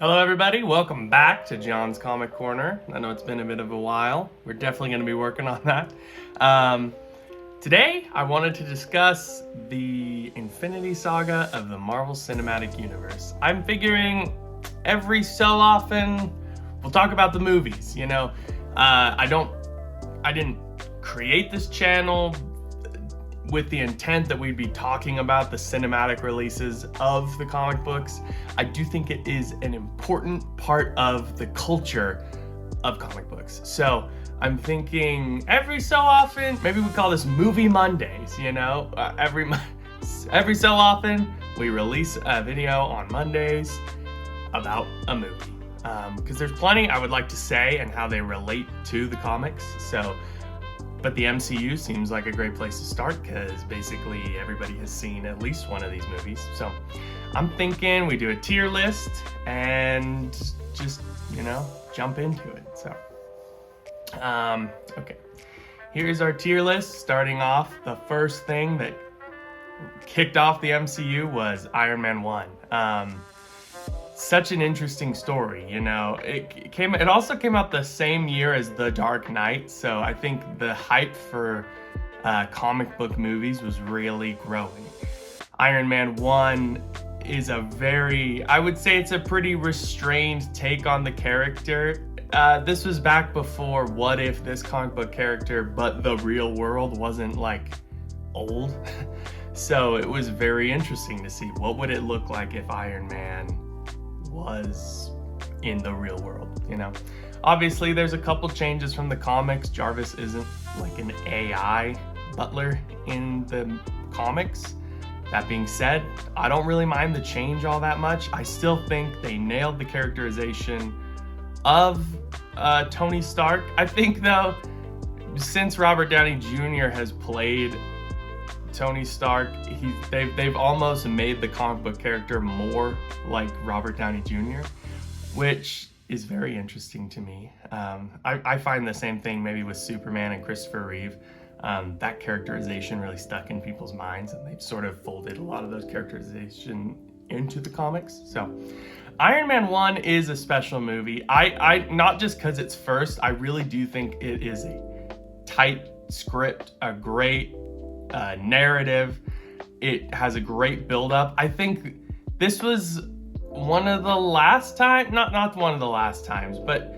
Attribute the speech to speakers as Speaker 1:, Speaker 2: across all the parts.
Speaker 1: Hello everybody, welcome back to John's Comic Corner. I know it's been a bit of a while. We're definitely going to be working on that. Today, I wanted to discuss the Infinity Saga of the Marvel Cinematic Universe. I'm figuring every so often we'll talk about the movies. I didn't create this channel with the intent that we'd be talking about the cinematic releases of the comic books. I do think it is an important part of the culture of comic books. So I'm thinking every so often, maybe we call this Movie Mondays, every so often we release a video on Mondays about a movie. Because there's plenty I would like to say and how they relate to the comics. But the MCU seems like a great place to start because basically everybody has seen at least one of these movies. So I'm thinking we do a tier list and just, jump into it. So, okay. Here's our tier list. Starting off, the first thing that kicked off the MCU was Iron Man 1. Such an interesting story, It also came out the same year as The Dark Knight, so I think the hype for comic book movies was really growing. Iron Man 1 is I would say it's a pretty restrained take on the character. This was back before what if this comic book character, but the real world wasn't old. So it was very interesting to see what would it look like if Iron Man was in the real world, Obviously, there's a couple changes from the comics. Jarvis isn't like an AI butler in the comics. That being said, I don't really mind the change all that much. I still think they nailed the characterization of Tony Stark. I think, though, since Robert Downey Jr. has played Tony Stark, they've almost made the comic book character more like Robert Downey Jr., which is very interesting to me. I find the same thing maybe with Superman and Christopher Reeve. That characterization really stuck in people's minds, and they've sort of folded a lot of those characterization into the comics. So Iron Man 1 is a special movie. I not just because it's first, I really do think it is a tight script, a great narrative. It has a great build-up. I think this was one of the last time, not one of the last times, but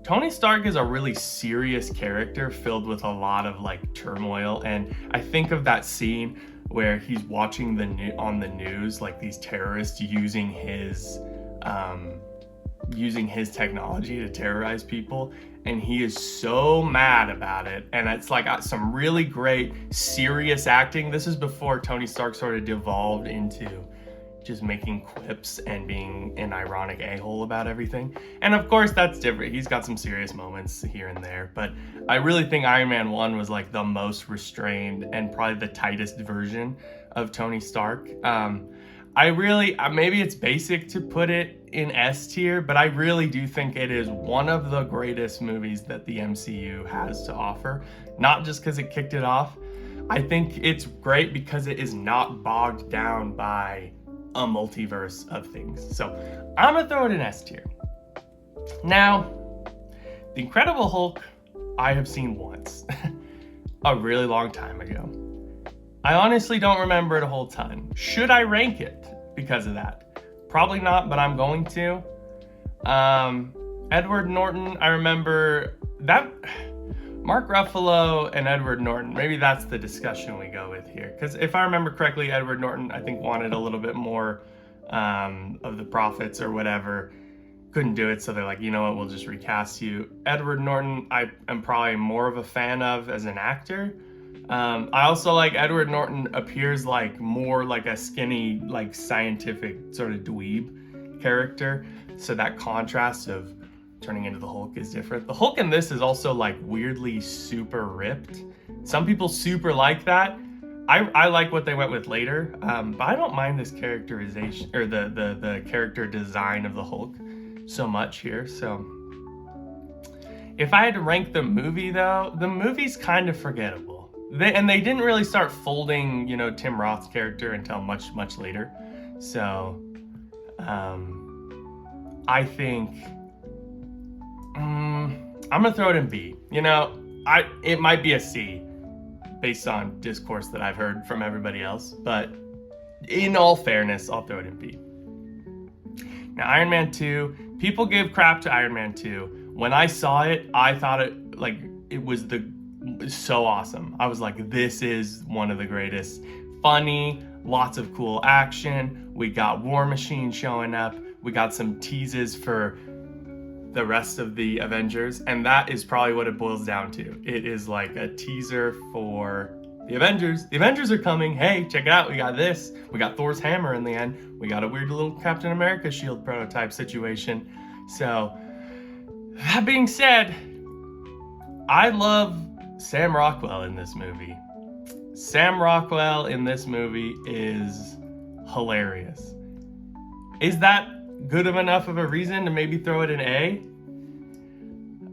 Speaker 1: Tony Stark is a really serious character filled with a lot of turmoil. And I think of that scene where he's watching on the news, these terrorists using his technology to terrorize people, and he is so mad about it. And it's some really great serious acting. This is before Tony Stark sort of devolved into just making quips and being an ironic a-hole about everything. And of course that's different. He's got some serious moments here and there, but I really think Iron Man 1 was the most restrained and probably the tightest version of Tony Stark. Maybe it's basic to put it in S tier, but I really do think it is one of the greatest movies that the MCU has to offer. Not just because it kicked it off. I think it's great because it is not bogged down by a multiverse of things. So I'm gonna throw it in S tier. Now, The Incredible Hulk, I have seen once, a really long time ago. I honestly don't remember it a whole ton. Should I rank it because of that? Probably not, but I'm going to. Edward Norton, I remember that. Mark Ruffalo and Edward Norton, maybe that's the discussion we go with here. Because if I remember correctly, Edward Norton, I think, wanted a little bit more of the profits or whatever. Couldn't do it, so they're like, you know what, we'll just recast you. Edward Norton, I am probably more of a fan of as an actor. I also like Edward Norton appears more like a skinny, scientific sort of dweeb character. So that contrast of turning into the Hulk is different. The Hulk in this is also weirdly super ripped. Some people super like that. I like what they went with later, but I don't mind this characterization or the character design of the Hulk so much here. So if I had to rank the movie, though, the movie's kind of forgettable. They didn't really start folding, Tim Roth's character until much, much later. So I think I'm gonna throw it in B. You know, it might be a C based on discourse that I've heard from everybody else, but in all fairness, I'll throw it in B. Now, Iron Man 2, people give crap to Iron Man 2. When I saw it, I thought it was so awesome. I was like, this is one of the greatest. Funny, lots of cool action. We got War Machine showing up. We got some teases for the rest of the Avengers, and that is probably what it boils down to. It is like a teaser for the Avengers. The Avengers are coming. Hey, check it out. We got this. We got Thor's hammer in the end. We got a weird little Captain America shield prototype situation. So, that being said, I love Sam Rockwell in this movie. Sam Rockwell in this movie is hilarious. Is that good of enough of a reason to maybe throw it an A?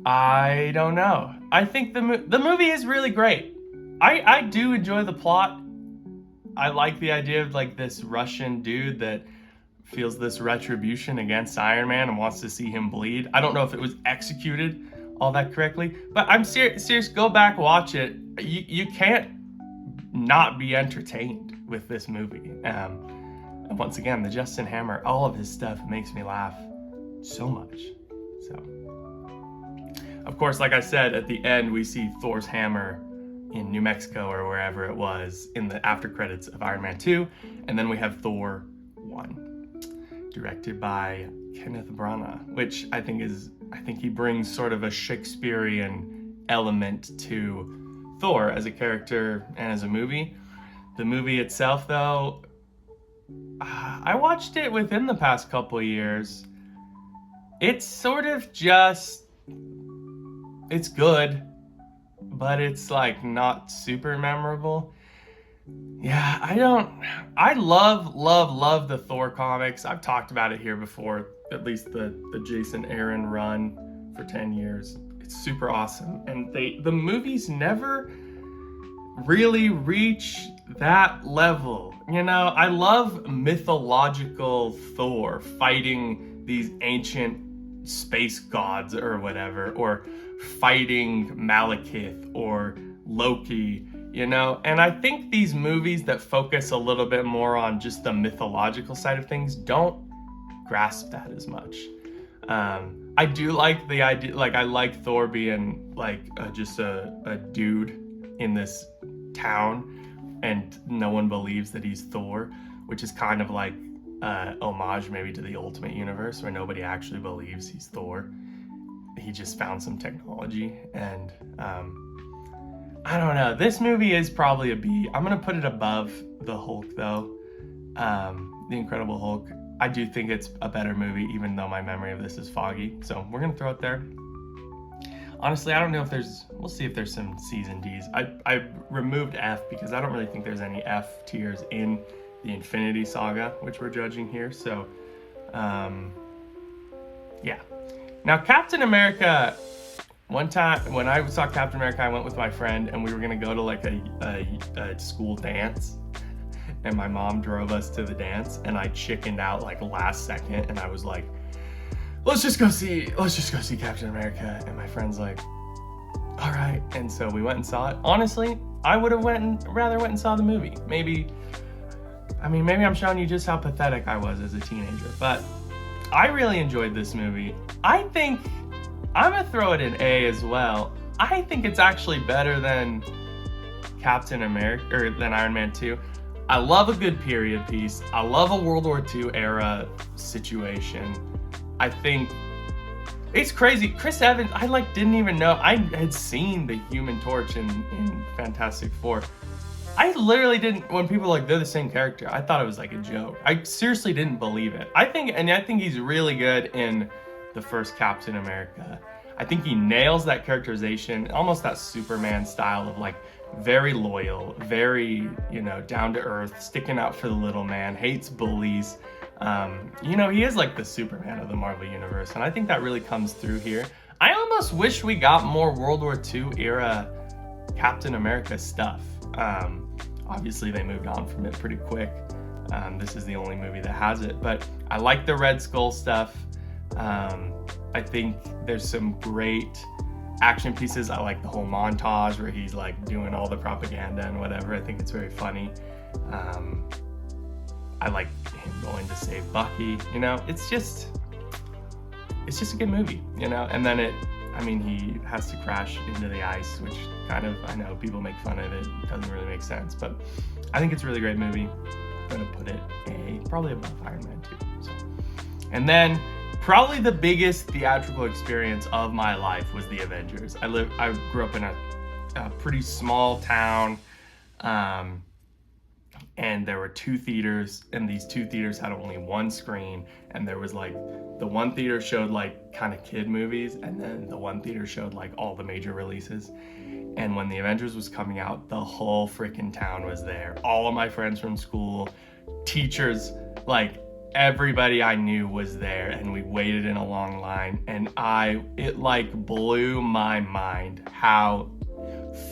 Speaker 1: I don't know. I think the movie is really great. I do enjoy the plot. I like the idea of like this Russian dude that feels this retribution against Iron Man and wants to see him bleed. I don't know if it was executed all that correctly, but I'm serious. Go back, watch it. You can't not be entertained with this movie. And once again, the Justin Hammer, all of his stuff makes me laugh so much. So, of course, like I said, at the end, we see Thor's hammer in New Mexico or wherever it was in the after credits of Iron Man 2. And then we have Thor 1, directed by Kenneth Branagh, which I think he brings sort of a Shakespearean element to Thor as a character and as a movie. The movie itself, though, I watched it within the past couple years. It's sort of just, it's good, but it's like not super memorable. Yeah, I love the Thor comics. I've talked about it here before, at least the Jason Aaron run for 10 years. It's super awesome. And the movies never really reach that level. You know, I love mythological Thor fighting these ancient space gods or whatever, or fighting Malekith or Loki, you know? And I think these movies that focus a little bit more on just the mythological side of things don't grasp that as much. I do like the idea, like I like Thor being like just a dude in this town and no one believes that he's Thor, which is kind of like homage maybe to the Ultimate Universe where nobody actually believes he's Thor. He just found some technology, and I don't know. This movie is probably a B. I'm gonna put it above the Hulk though. The Incredible Hulk. I do think it's a better movie, even though my memory of this is foggy. So we're gonna throw it there. Honestly, I don't know if we'll see if there's some C's and D's. I removed F because I don't really think there's any F tiers in the Infinity Saga, which we're judging here. So, yeah. Now, Captain America, one time when I saw Captain America, I went with my friend and we were gonna go to like a school dance. And my mom drove us to the dance and I chickened out like last second and I was like, let's just go see Captain America. And my friend's like, all right. And so we went and saw it. Honestly, I would have rather went and saw the movie. Maybe I'm showing you just how pathetic I was as a teenager, but I really enjoyed this movie. I think I'm gonna throw it in A as well. I think it's actually better than Captain America or than Iron Man 2. I love a good period piece. I love a World War II era situation. I think it's crazy. Chris Evans, I didn't even know. I had seen the Human Torch in Fantastic Four. I literally didn't, when people were like, they're the same character, I thought it was like a joke. I seriously didn't believe it. I think he's really good in the first Captain America. I think he nails that characterization, almost that Superman style of like, very loyal, very, down to earth, sticking out for the little man, hates bullies. He is like the Superman of the Marvel Universe, and I think that really comes through here. I almost wish we got more World War II era Captain America stuff. Obviously, they moved on from it pretty quick. This is the only movie that has it, but I like the Red Skull stuff. I think there's some great action pieces. I like the whole montage where he's like doing all the propaganda and whatever. I think it's very funny. I like him going to save Bucky. You know, it's just a good movie, you know. And then he has to crash into the ice, which kind of, I know people make fun of it. It doesn't really make sense, but I think it's a really great movie. I'm gonna put it probably above Iron Man 2. So. And then probably the biggest theatrical experience of my life was the Avengers. I grew up in a pretty small town, and there were 2 theaters, and these 2 theaters had only one screen, and there was like, the one theater showed like kind of kid movies, and then the one theater showed like all the major releases. And when the Avengers was coming out, the whole freaking town was there. All of my friends from school, teachers, like everybody I knew was there, and we waited in a long line, and it like blew my mind how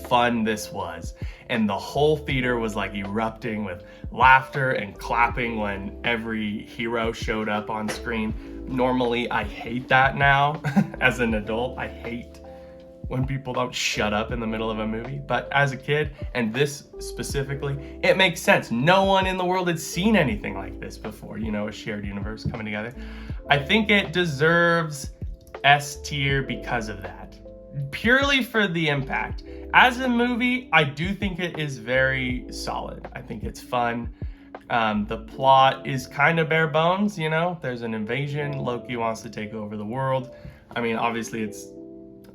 Speaker 1: fun this was. And the whole theater was like erupting with laughter and clapping when every hero showed up on screen. Normally, I hate that now. As an adult, I hate when people don't shut up in the middle of a movie. But as a kid, and this specifically, it makes sense. No one in the world had seen anything like this before, you know, a shared universe coming together. I think it deserves S tier because of that. Purely for the impact. As a movie, I do think it is very solid. I think it's fun. The plot is kind of bare bones, you know? There's an invasion. Loki wants to take over the world. I mean, obviously it's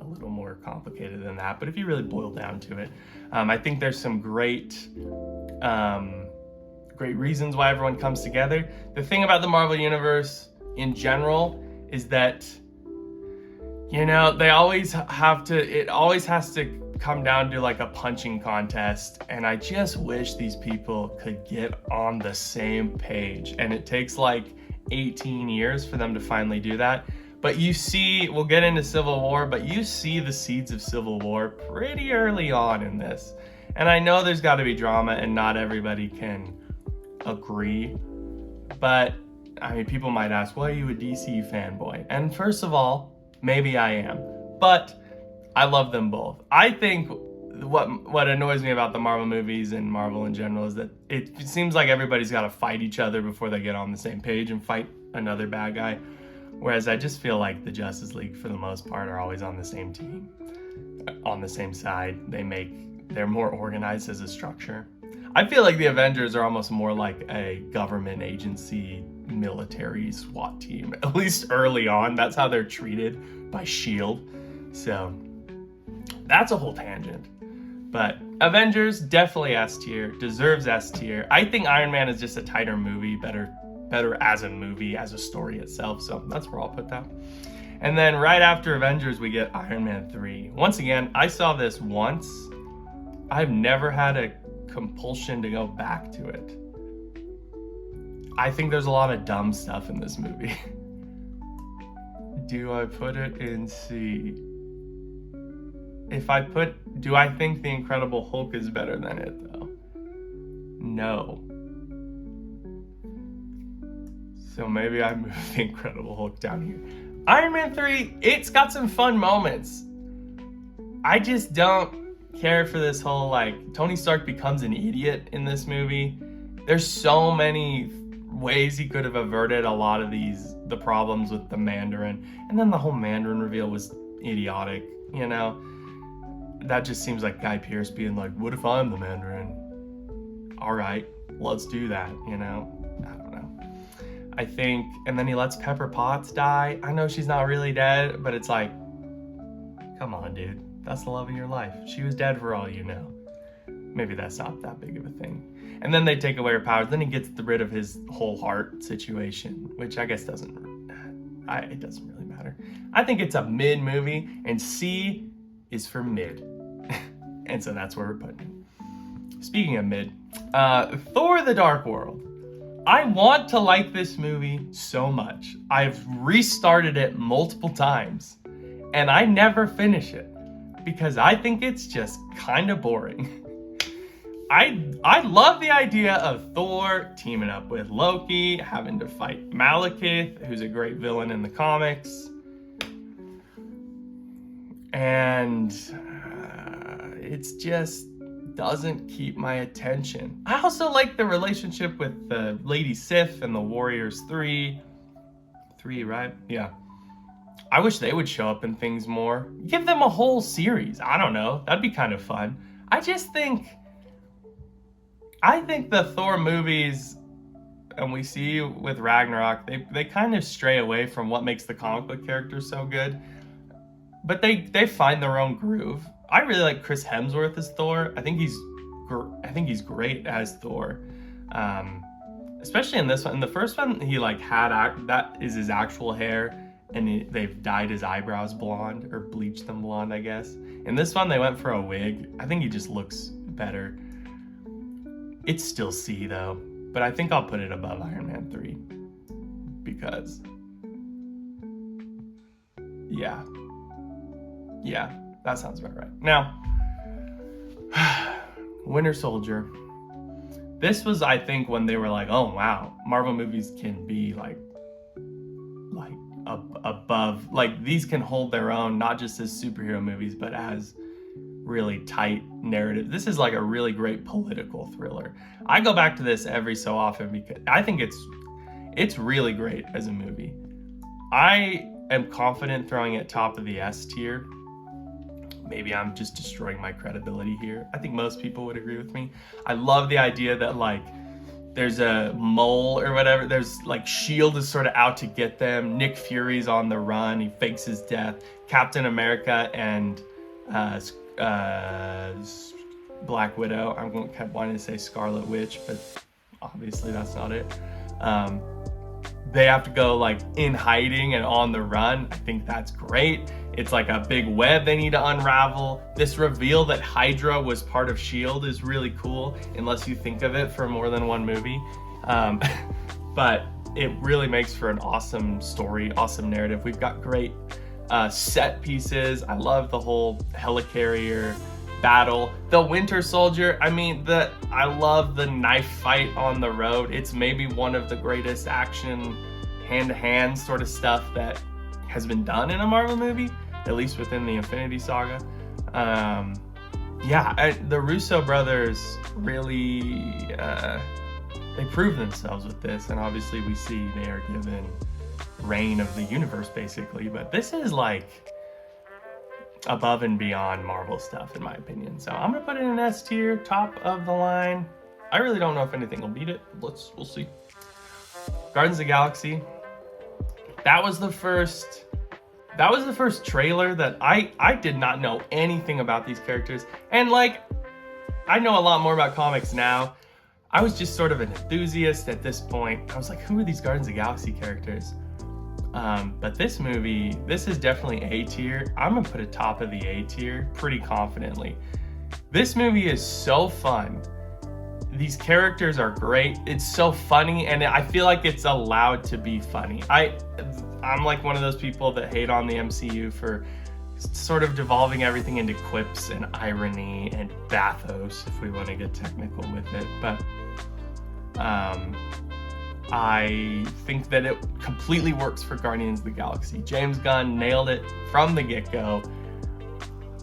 Speaker 1: a little more complicated than that, but if you really boil down to it, I think there's some great reasons why everyone comes together. The thing about the Marvel Universe in general is that, you know, it always has to come down to like a punching contest, and I just wish these people could get on the same page, and it takes like 18 years for them to finally do that. But you see, we'll get into Civil War, but you see the seeds of Civil War pretty early on in this. And I know there's got to be drama and not everybody can agree, but I mean, people might ask, well, are you a DC fanboy? And first of all, maybe I am, but I love them both. I think what annoys me about the Marvel movies and Marvel in general is that it seems like everybody's got to fight each other before they get on the same page and fight another bad guy. Whereas I just feel like the Justice League, for the most part, are always on the same team, on the same side. They're more organized as a structure. I feel like the Avengers are almost more like a government agency, military SWAT team, at least early on. That's how they're treated by S.H.I.E.L.D. So that's a whole tangent. But Avengers, definitely S tier, deserves S tier. I think Iron Man is just a tighter movie, better as a movie, as a story itself. So that's where I'll put that. And then right after Avengers, we get Iron Man 3. Once again, I saw this once. I've never had a compulsion to go back to it. I think there's a lot of dumb stuff in this movie. Do I put it in C? Do I think The Incredible Hulk is better than it though? No. So maybe I move The Incredible Hulk down here. Iron Man 3, it's got some fun moments. I just don't care for this whole, like, Tony Stark becomes an idiot in this movie. There's so many ways he could have averted a lot of the problems with the Mandarin. And then the whole Mandarin reveal was idiotic, you know? That just seems like Guy Pearce being like, what if I'm the Mandarin? All right, let's do that, you know? I don't know. I think, and then he lets Pepper Potts die. I know she's not really dead, but it's like, come on, dude. That's the love of your life. She was dead for all you know. Maybe that's not that big of a thing. And then they take away her powers. Then he gets rid of his whole heart situation, which I guess it doesn't really matter. I think it's a mid movie, and C is for mid. And so that's where we're putting it. Speaking of mid, Thor: The Dark World. I want to like this movie so much. I've restarted it multiple times, and I never finish it because I think it's just kind of boring. I love the idea of Thor teaming up with Loki, having to fight Malekith, who's a great villain in the comics. And it's just doesn't keep my attention. I also like the relationship with the Lady Sif and the Warriors 3, right? Yeah. I wish they would show up in things more. Give them a whole series. I don't know. That'd be kind of fun. I think the Thor movies, and we see with Ragnarok, they kind of stray away from what makes the comic book characters so good. But they find their own groove. I really like Chris Hemsworth as Thor. I think he's great as Thor. Especially in this one. In the first one, he like that is his actual hair, and they've dyed his eyebrows blonde, or bleached them blonde, I guess. In this one, they went for a wig. I think he just looks better. It's still C though, but I think I'll put it above Iron Man 3 because, yeah, that sounds about right. Now, Winter Soldier. This was, I think, when they were like, oh wow, Marvel movies can be like above, like these can hold their own, not just as superhero movies, but as really tight narrative. This is like a really great political thriller. I go back to this every so often because I think it's really great as a movie. I am confident throwing it top of the S tier. Maybe I'm just destroying my credibility here. I think most people would agree with me. I love the idea that like there's a mole or whatever. There's like S.H.I.E.L.D. is sort of out to get them. Nick Fury's on the run. He fakes his death. Captain America and Black Widow. I kept wanting to say Scarlet Witch, but obviously that's not it. They have to go like in hiding and on the run. I think that's great. It's like a big web they need to unravel. This reveal that Hydra was part of S.H.I.E.L.D. is really cool, unless you think of it for more than one movie. But it really makes for an awesome story, awesome narrative. We've got great set pieces. I love the whole helicarrier battle. The Winter Soldier, I love the knife fight on the road. It's maybe one of the greatest action hand-to-hand sort of stuff that has been done in a Marvel movie, at least within the Infinity Saga. The Russo brothers really, they prove themselves with this, and obviously we see they are given reign of the universe basically, but this is like above and beyond Marvel stuff in my opinion. So I'm gonna put it in S tier, top of the line. I really don't know if anything will beat it. We'll see. Guardians of the Galaxy. That was the first trailer that I did not know anything about these characters. And like, I know a lot more about comics now. I was just sort of an enthusiast at this point. I was like, who are these Guardians of the Galaxy characters? But this movie, this is definitely A tier. I'm gonna put it top of the A tier pretty confidently. This movie is so fun. These characters are great. It's so funny, and I feel like it's allowed to be funny. I'm like one of those people that hate on the MCU for sort of devolving everything into quips and irony and bathos, if we want to get technical with it. But I think that it completely works for Guardians of the Galaxy. James Gunn nailed it from the get-go.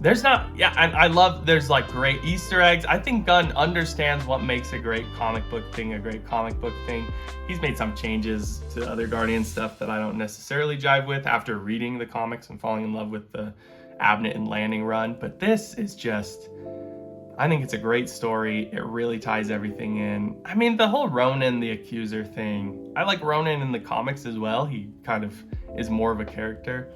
Speaker 1: There's like great Easter eggs. I think Gunn understands what makes a great comic book thing. He's made some changes to other Guardian stuff that I don't necessarily jive with after reading the comics and falling in love with the Abnett and Lanning run. But this is just, I think it's a great story. It really ties everything in. The whole Ronan the Accuser thing, I like Ronan in the comics as well. He kind of is more of a character.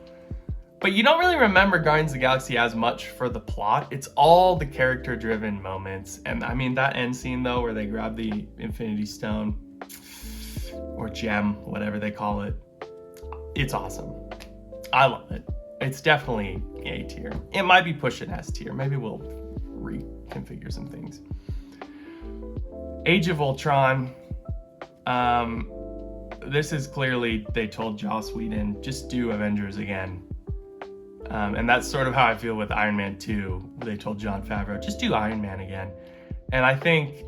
Speaker 1: But you don't really remember Guardians of the Galaxy as much for the plot. It's all the character-driven moments. And that end scene, though, where they grab the Infinity Stone, or gem, whatever they call it, it's awesome. I love it. It's definitely A tier. It might be pushing S tier. Maybe we'll reconfigure some things. Age of Ultron. This is clearly, they told Joss Whedon, just do Avengers again. And that's sort of how I feel with Iron Man 2. They told Jon Favreau, just do Iron Man again. And I think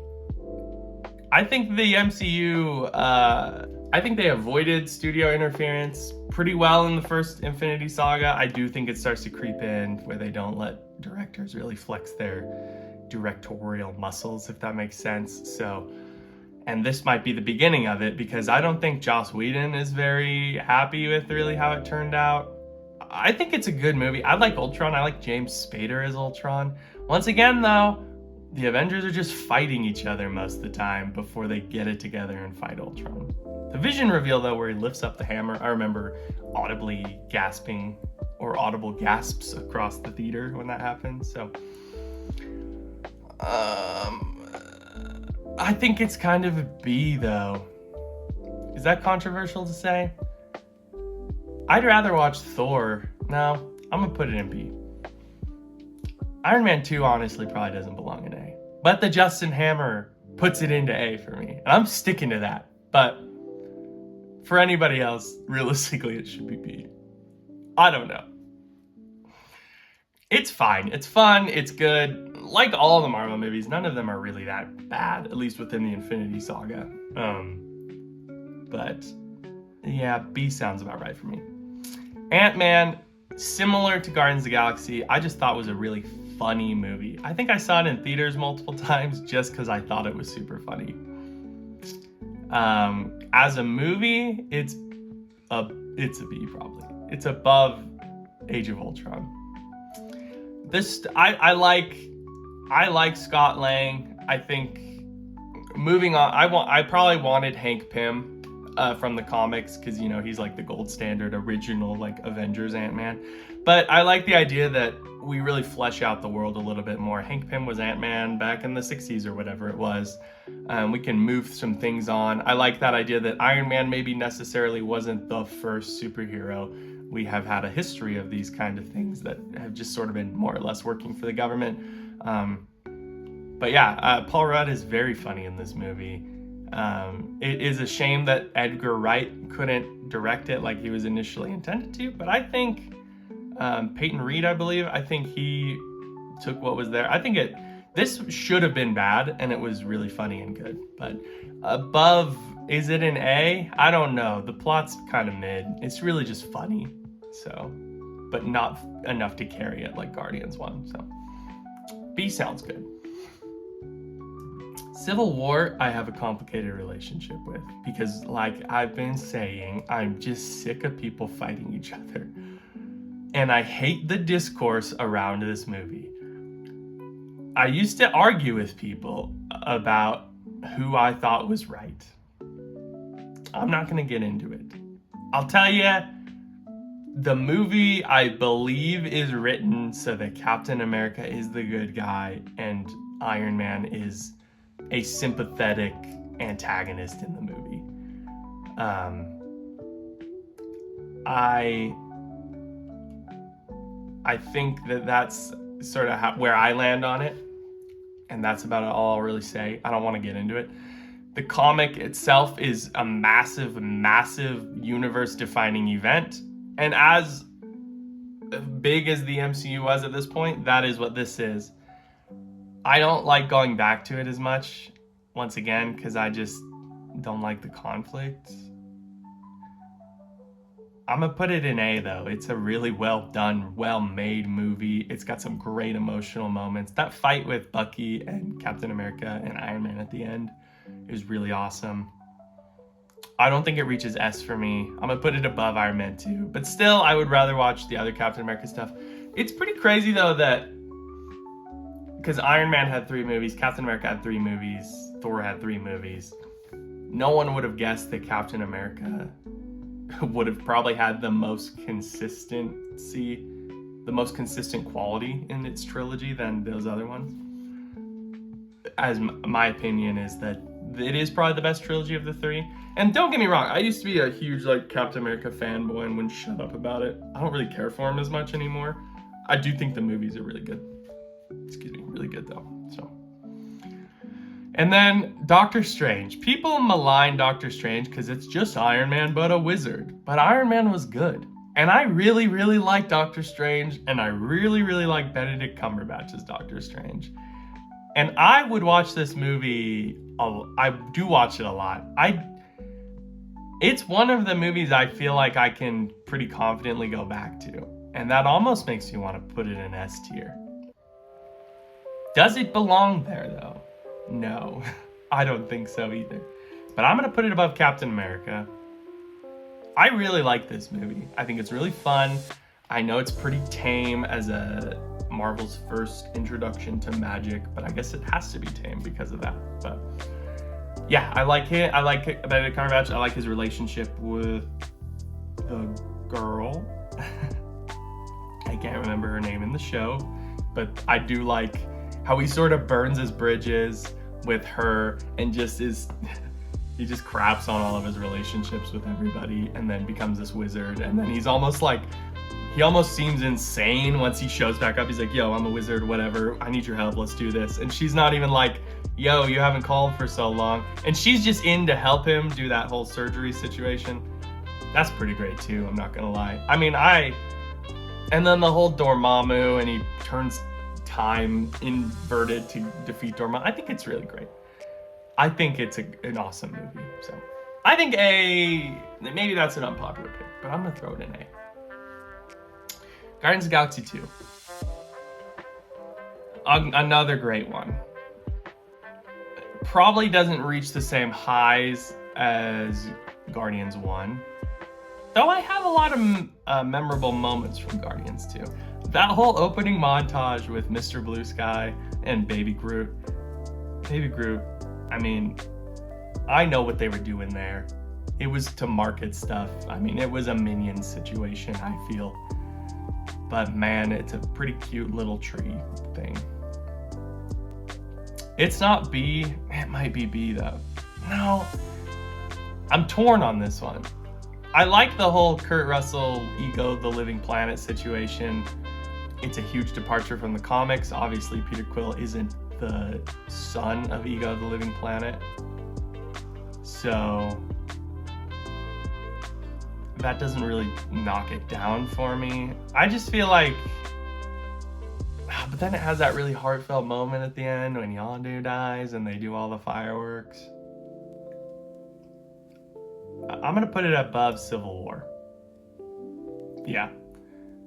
Speaker 1: the MCU, I think they avoided studio interference pretty well in the first Infinity Saga. I do think it starts to creep in where they don't let directors really flex their directorial muscles, if that makes sense. So, and this might be the beginning of it, because I don't think Joss Whedon is very happy with really how it turned out. I think it's a good movie. I like Ultron. I like James Spader as Ultron. Once again, though, the Avengers are just fighting each other most of the time before they get it together and fight Ultron. The Vision reveal, though, where he lifts up the hammer, I remember audibly gasping, or audible gasps across the theater when that happened. So, I think it's kind of a B, though. Is that controversial to say? I'd rather watch Thor. No, I'm gonna put it in B. Iron Man 2 honestly probably doesn't belong in A. But the Justin Hammer puts it into A for me. And I'm sticking to that. But for anybody else, realistically, it should be B. I don't know. It's fine. It's fun. It's good. Like all the Marvel movies, none of them are really that bad, at least within the Infinity Saga. But yeah, B sounds about right for me. Ant-Man, similar to Guardians of the Galaxy, I just thought was a really funny movie. I think I saw it in theaters multiple times just because I thought it was super funny. As a movie, it's a B probably. It's above Age of Ultron. I like Scott Lang. I think moving on, I probably wanted Hank Pym from the comics, because you know he's like the gold standard original like Avengers Ant-Man. But I like the idea that we really flesh out the world a little bit more. Hank Pym was Ant-Man back in the 60s or whatever it was. We can move some things on. I like that idea that Iron Man maybe necessarily wasn't the first superhero. We have had a history of these kind of things that have just sort of been more or less working for the government. But yeah, Paul Rudd is very funny in this movie. It is a shame that Edgar Wright couldn't direct it like he was initially intended to, but I think Peyton Reed, I believe, I think he took what was there. I think this should have been bad, and it was really funny and good. But above, is it an A? I don't know. The plot's kind of mid. It's really just funny, so, but not enough to carry it like Guardians 1. So B sounds good. Civil War, I have a complicated relationship with, because like I've been saying, I'm just sick of people fighting each other. And I hate the discourse around this movie. I used to argue with people about who I thought was right. I'm not gonna get into it. I'll tell you, the movie, I believe, is written so that Captain America is the good guy and Iron Man is a sympathetic antagonist in the movie. I think that's sort of where I land on it, and that's about all I'll really say. I don't want to get into it. The comic itself is a massive, massive universe-defining event, and as big as the MCU was at this point, that is what this is. I don't like going back to it as much, once again, because I just don't like the conflict. I'm gonna put it in A, though. It's a really well done, well made movie. It's got some great emotional moments. That fight with Bucky and Captain America and Iron Man at the end is really awesome. I don't think it reaches S for me. I'm gonna put it above Iron Man 2, but still, I would rather watch the other Captain America stuff. It's pretty crazy, though, that because Iron Man had 3 movies, Captain America had 3 movies, Thor had 3 movies. No one would have guessed that Captain America would have probably had the most consistency, the most consistent quality in its trilogy than those other ones. As my opinion is that it is probably the best trilogy of the 3. And don't get me wrong, I used to be a huge like Captain America fanboy and wouldn't shut up about it. I don't really care for him as much anymore. I do think the movies are really good. Excuse me, really good though. So, and then Doctor Strange. People malign Doctor Strange because it's just Iron Man but a wizard. But Iron Man was good. And I really, really like Doctor Strange, and I really, really like Benedict Cumberbatch as Doctor Strange. And I would watch this movie. I do watch it a lot. It's one of the movies I feel like I can pretty confidently go back to. And that almost makes me want to put it in S tier. Does it belong there though? No, I don't think so either. But I'm going to put it above Captain America. I really like this movie. I think it's really fun. I know it's pretty tame as a Marvel's first introduction to magic, but I guess it has to be tame because of that. But yeah, I like it. I like Benedict Cumberbatch. I like his relationship with the girl. I can't remember her name in the show, but I do like how he sort of burns his bridges with her and just is he just craps on all of his relationships with everybody and then becomes this wizard. And then he's almost like, he almost seems insane once he shows back up. He's like, yo, I'm a wizard, whatever. I need your help. Let's do this. And she's not even like, yo, you haven't called for so long. And she's just in to help him do that whole surgery situation. That's pretty great too, I'm not gonna lie. I mean, and then the whole Dormammu and he turns time inverted to defeat Dormammu. I think it's really great. I think it's an awesome movie. So I think maybe that's an unpopular pick, but I'm gonna throw it in A. Guardians of the Galaxy 2. Another great one. Probably doesn't reach the same highs as Guardians 1. Though I have a lot of memorable moments from Guardians 2. That whole opening montage with Mr. Blue Sky and Baby Groot. Baby Groot, I mean, I know what they were doing there. It was to market stuff. I mean, it was a Minions situation, I feel. But man, it's a pretty cute little tree thing. It's not B. It might be B though. No. I'm torn on this one. I like the whole Kurt Russell Ego the Living Planet situation. It's a huge departure from the comics. Obviously, Peter Quill isn't the son of Ego the Living Planet. So that doesn't really knock it down for me. I just feel like, but then it has that really heartfelt moment at the end when Yondu dies and they do all the fireworks. I'm gonna put it above Civil War. Yeah.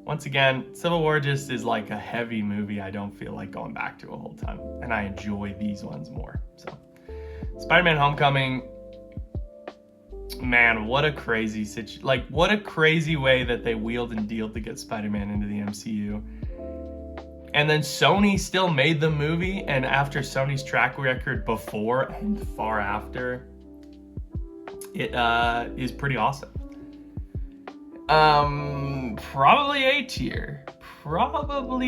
Speaker 1: Once again, Civil War just is like a heavy movie I don't feel like going back to a whole ton. And I enjoy these ones more. So, Spider-Man Homecoming, man, what a crazy what a crazy way that they wheeled and dealed to get Spider-Man into the MCU. And then Sony still made the movie, and after Sony's track record before and far after, it is pretty awesome. Probably A tier. Probably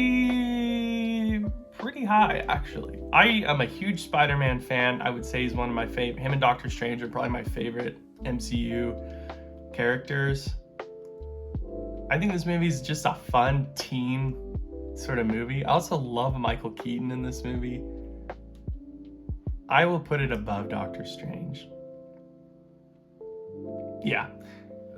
Speaker 1: pretty high, actually. I am a huge Spider-Man fan. I would say he's one of my favorite. Him and Doctor Strange are probably my favorite MCU characters. I think this movie is just a fun teen sort of movie. I also love Michael Keaton in this movie. I will put it above Doctor Strange. Yeah.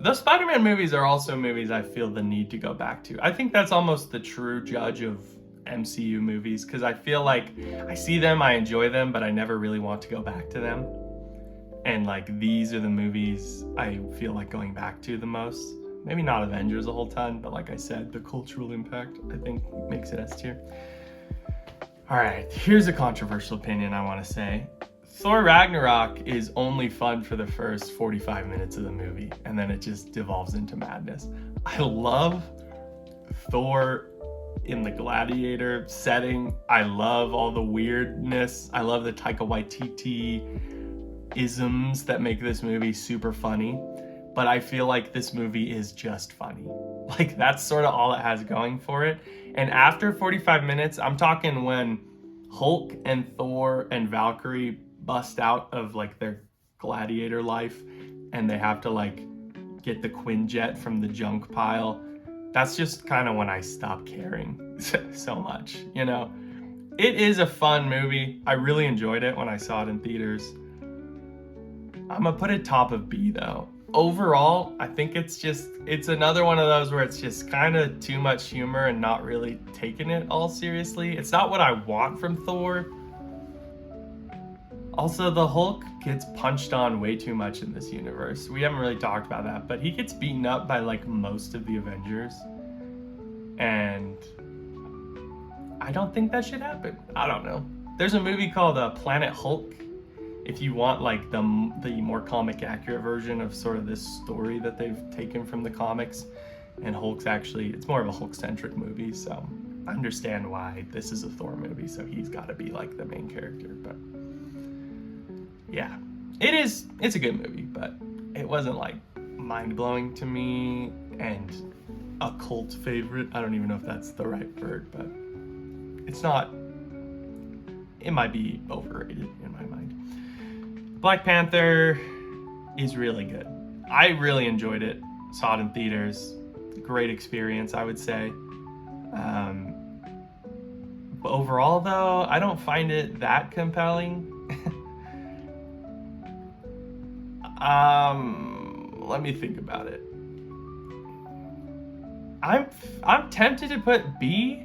Speaker 1: The Spider-Man movies are also movies I feel the need to go back to. I think that's almost the true judge of MCU movies, because I feel like I see them, I enjoy them, but I never really want to go back to them. And like these are the movies I feel like going back to the most. Maybe not Avengers a whole ton, but like I said, the cultural impact I think makes it S tier. All right, here's a controversial opinion I want to say. Thor Ragnarok is only fun for the first 45 minutes of the movie, and then it just devolves into madness. I love Thor in the gladiator setting. I love all the weirdness. I love the Taika Waititi isms that make this movie super funny, but I feel like this movie is just funny. Like that's sort of all it has going for it. And after 45 minutes, I'm talking when Hulk and Thor and Valkyrie bust out of like their gladiator life and they have to like get the Quinjet from the junk pile. That's just kind of when I stop caring so much, you know. It is a fun movie. I really enjoyed it when I saw it in theaters. I'm gonna put it top of B though. Overall, I think it's another one of those where it's just kind of too much humor and not really taking it all seriously. It's not what I want from Thor, Also, the Hulk gets punched on way too much in this universe. We haven't really talked about that, but he gets beaten up by like most of the Avengers. And I don't think that should happen. I don't know. There's a movie called Planet Hulk. If you want like the more comic accurate version of sort of this story that they've taken from the comics, and Hulk's actually, it's more of a Hulk-centric movie, so I understand why this is a Thor movie, so he's got to be like the main character. But yeah, it's a good movie, but it wasn't like mind-blowing to me and a cult favorite. I don't even know if that's the right word, but it's not, it might be overrated in my mind. Black Panther is really good. I really enjoyed it. Saw it in theaters. Great experience, I would say. But overall, though, I don't find it that compelling. Let me think about it. I'm tempted to put B.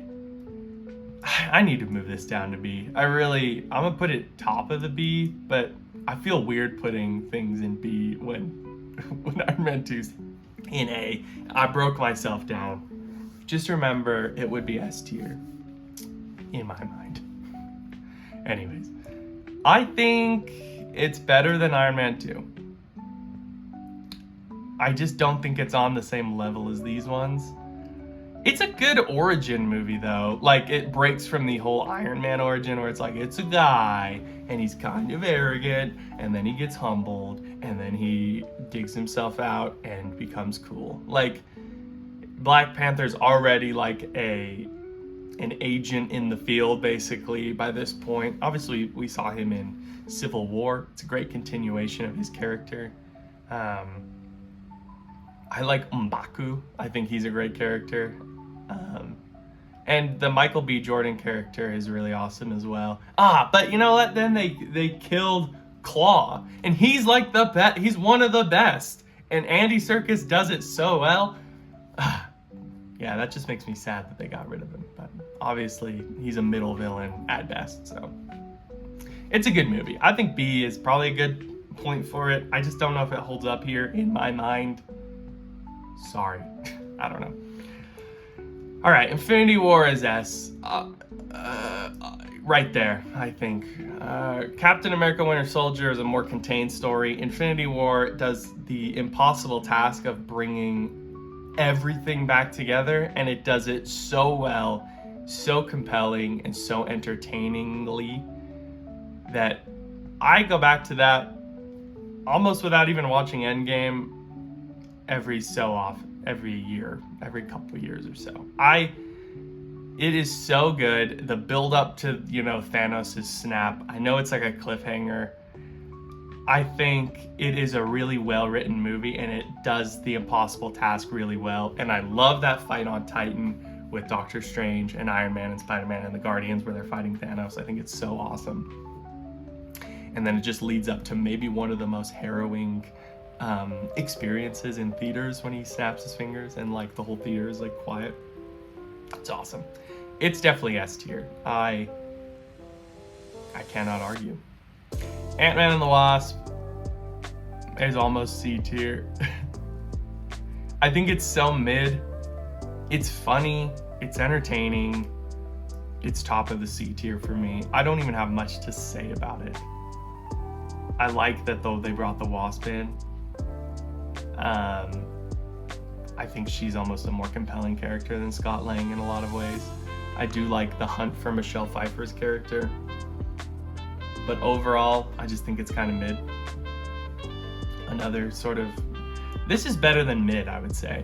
Speaker 1: I need to move this down to B. I'm gonna put it top of the B, but I feel weird putting things in B when Iron Man 2's in A. I broke myself down. Just remember, it would be S tier in my mind. Anyways, I think it's better than Iron Man 2. I just don't think it's on the same level as these ones. It's a good origin movie, though. Like, it breaks from the whole Iron Man origin where it's like, it's a guy, and he's kind of arrogant, and then he gets humbled, and then he digs himself out and becomes cool. Like, Black Panther's already like an agent in the field, basically, by this point. Obviously, we saw him in Civil War. It's a great continuation of his character. I like M'Baku. I think he's a great character. And the Michael B. Jordan character is really awesome as well. But you know what? Then they killed Claw, and he's like the best. He's one of the best, and Andy Serkis does it so well. Yeah, that just makes me sad that they got rid of him. But obviously, he's a middle villain at best. So it's a good movie. I think B is probably a good point for it. I just don't know if it holds up here in my mind. Sorry, I don't know. All right, Infinity War is S. Right there, I think. Captain America Winter Soldier is a more contained story. Infinity War does the impossible task of bringing everything back together, and it does it so well, so compelling, and so entertainingly that I go back to that almost without even watching Endgame every year, every couple of years or so. It is so good. The build up to, Thanos' snap. I know it's like a cliffhanger. I think it is a really well-written movie, and it does the impossible task really well. And I love that fight on Titan with Doctor Strange and Iron Man and Spider-Man and the Guardians where they're fighting Thanos. I think it's so awesome. And then it just leads up to maybe one of the most harrowing experiences in theaters when he snaps his fingers and like the whole theater is like quiet. It's awesome. It's definitely S tier. I cannot argue. Ant-Man and the Wasp is almost C tier. I think it's so mid. It's funny. It's entertaining. It's top of the C tier for me. I don't even have much to say about it. I like that though they brought the Wasp in. I think she's almost a more compelling character than Scott Lang in a lot of ways. I do like the hunt for Michelle Pfeiffer's character. But overall, I just think it's kind of mid. Another sort of... This is better than mid, I would say.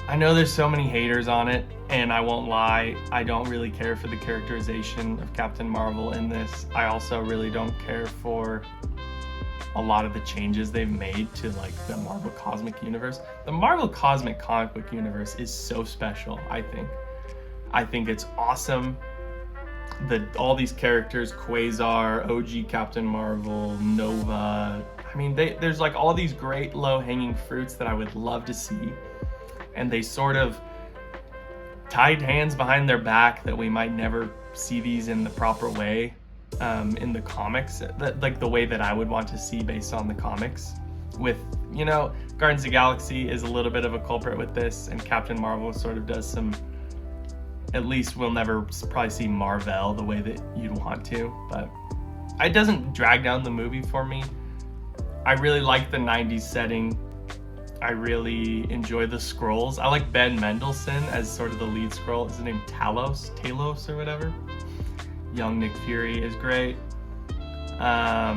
Speaker 1: I know there's so many haters on it, and I won't lie, I don't really care for the characterization of Captain Marvel in this. I also really don't care for a lot of the changes they've made to like the Marvel Cosmic Universe. The Marvel Cosmic Comic Book Universe is so special, I think. I think it's awesome. All these characters, Quasar, OG Captain Marvel, Nova. I mean, there's like all these great low-hanging fruits that I would love to see. And they sort of tied hands behind their back that we might never see these in the proper way. in the comics, like the way that I would want to see based on the comics. With, you know, Guardians of the Galaxy is a little bit of a culprit with this, and Captain Marvel sort of does some, at least we'll never probably see Marvel the way that you'd want to, but it doesn't drag down the movie for me. I really like the 90s setting. I really enjoy the Skrulls. I like Ben Mendelsohn as sort of the lead Skrull. Is his name Talos or whatever? Young Nick Fury is great. Other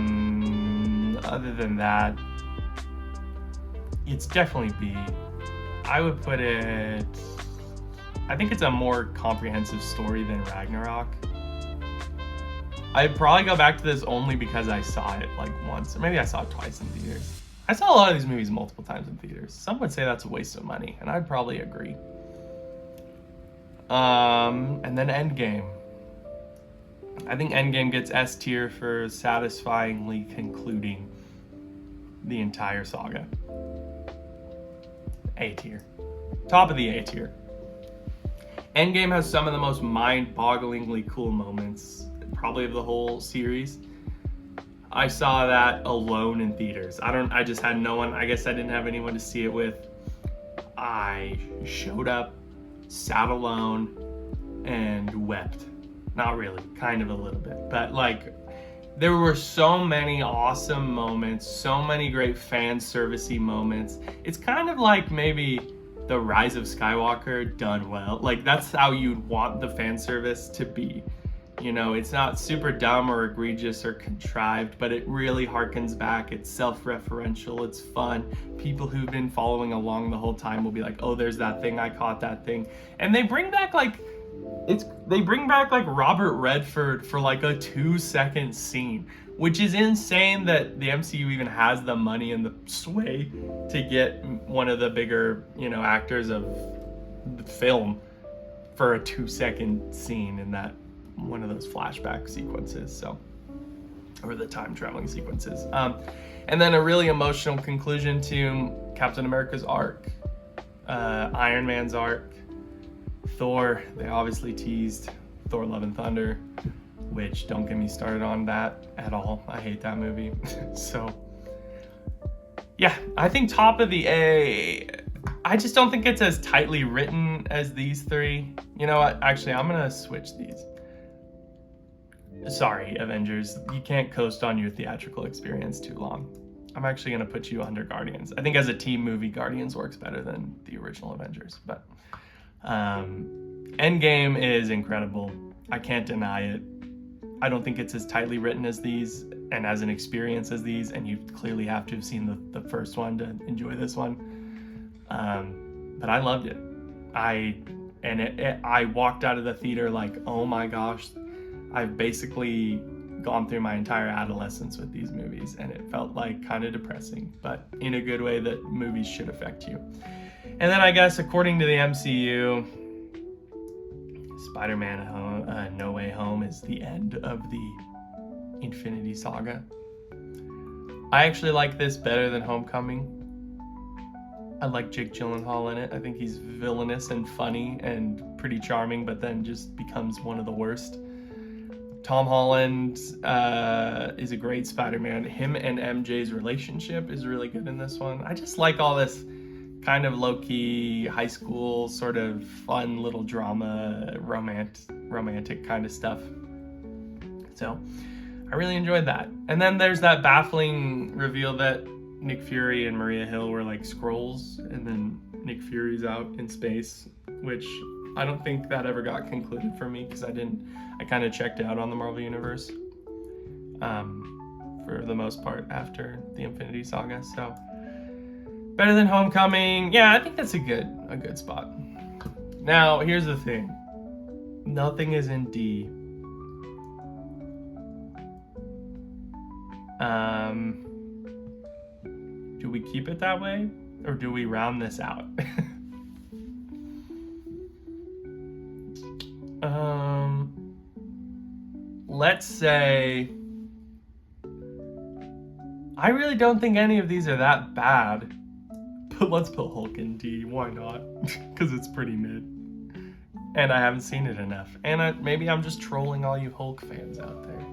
Speaker 1: than that, it's definitely B. I would put it, I think it's a more comprehensive story than Ragnarok. I'd probably go back to this only because I saw it like once, or maybe I saw it twice in theaters. I saw a lot of these movies multiple times in theaters. Some would say that's a waste of money, and I'd probably agree. And then Endgame. I think Endgame gets S tier for satisfyingly concluding the entire saga. A tier. Top of the A tier. Endgame has some of the most mind-bogglingly cool moments, probably of the whole series. I saw that alone in theaters. I just had no one, I guess I didn't have anyone to see it with. I showed up, sat alone, and wept. Not really, kind of a little bit, but like, there were so many awesome moments, so many great fan servicey moments. It's kind of like maybe the Rise of Skywalker done well. Like, that's how you'd want the fan service to be. You know, it's not super dumb or egregious or contrived, but it really harkens back. It's self-referential, it's fun. People who've been following along the whole time will be like, oh, there's that thing, I caught that thing. And they bring back like Robert Redford for like a 2-second scene, which is insane that the MCU even has the money and the sway to get one of the bigger, you know, actors of the film for a 2-second scene in that one of those flashback sequences, so, or the time traveling sequences. And then a really emotional conclusion to Captain America's arc, Iron Man's arc, Thor. They obviously teased Thor Love and Thunder, which don't get me started on that at all. I hate that movie. So yeah, I think top of the A. I just don't think it's as tightly written as these three. You know what? Actually, I'm gonna switch these. Sorry, Avengers, you can't coast on your theatrical experience too long. I'm actually gonna put you under Guardians. I think as a team movie, Guardians works better than the original Avengers, but Endgame is incredible. I can't deny it. I don't think it's as tightly written as these and as an experience as these, and you clearly have to have seen the first one to enjoy this one. But I loved it. I walked out of the theater like, oh my gosh, I've basically gone through my entire adolescence with these movies, and it felt like kind of depressing, but in a good way that movies should affect you. And then I guess according to the MCU, Spider-Man No Way Home is the end of the Infinity Saga. I actually like this better than Homecoming. I like Jake Gyllenhaal in it. I think he's villainous and funny and pretty charming, but then just becomes one of the worst. Tom Holland is a great Spider-Man. Him and MJ's relationship is really good in this one. I just like all this kind of low-key, high school, sort of fun little drama, romantic kind of stuff. So I really enjoyed that. And then there's that baffling reveal that Nick Fury and Maria Hill were like Skrulls, and then Nick Fury's out in space, which I don't think that ever got concluded for me because I kind of checked out on the Marvel Universe for the most part after the Infinity Saga. So better than Homecoming. Yeah, I think that's a good spot. Now, here's the thing. Nothing is in D. Do we keep it that way, or do we round this out? Let's say, I really don't think any of these are that bad, but let's put Hulk in D. Why not? Because it's pretty mid, and I haven't seen it enough. And maybe I'm just trolling all you Hulk fans out there.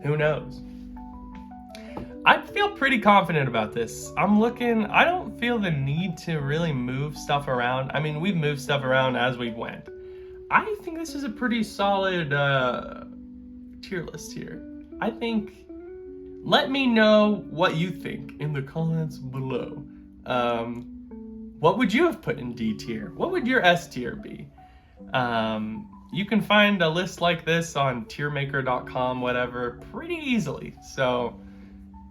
Speaker 1: Who knows? I feel pretty confident about this. I don't feel the need to really move stuff around. I mean, we've moved stuff around as we went. I think this is a pretty solid tier list here. I think, let me know what you think in the comments below. What would you have put in D tier? What would your S tier be? You can find a list like this on tiermaker.com, whatever, pretty easily. So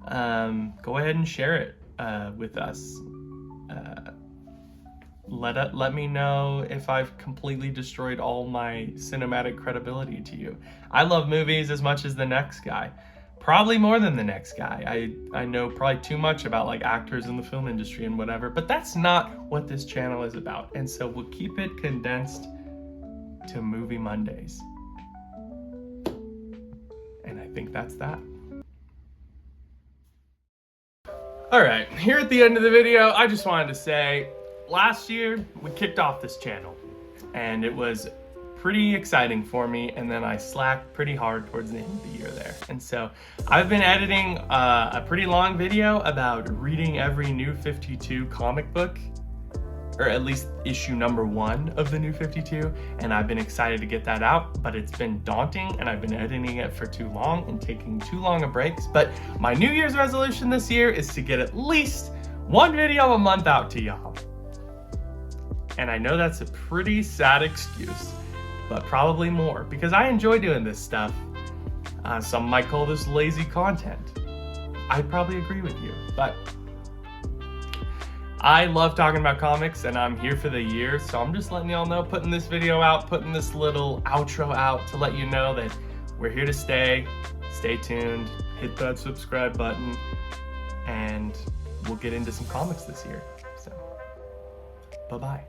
Speaker 1: go ahead and share it with us. Let me know if I've completely destroyed all my cinematic credibility to you. I love movies as much as the next guy. Probably more than the next guy. I know probably too much about like actors in the film industry and whatever, but that's not what this channel is about. And so we'll keep it condensed to Movie Mondays. And I think that's that. All right, here at the end of the video, I just wanted to say, last year we kicked off this channel and it was pretty exciting for me, and then I slacked pretty hard towards the end of the year there. And so I've been editing a pretty long video about reading every New 52 comic book, or at least issue number 1 of the New 52, and I've been excited to get that out, but it's been daunting and I've been editing it for too long and taking too long of breaks. But my New Year's resolution this year is to get at least 1 video a month out to y'all. And I know that's a pretty sad excuse, but probably more, because I enjoy doing this stuff. Some might call this lazy content. I'd probably agree with you, but I love talking about comics and I'm here for the year, so I'm just letting y'all know, putting this video out, putting this little outro out to let you know that we're here to stay. Stay tuned, hit that subscribe button, and we'll get into some comics this year. So, bye-bye.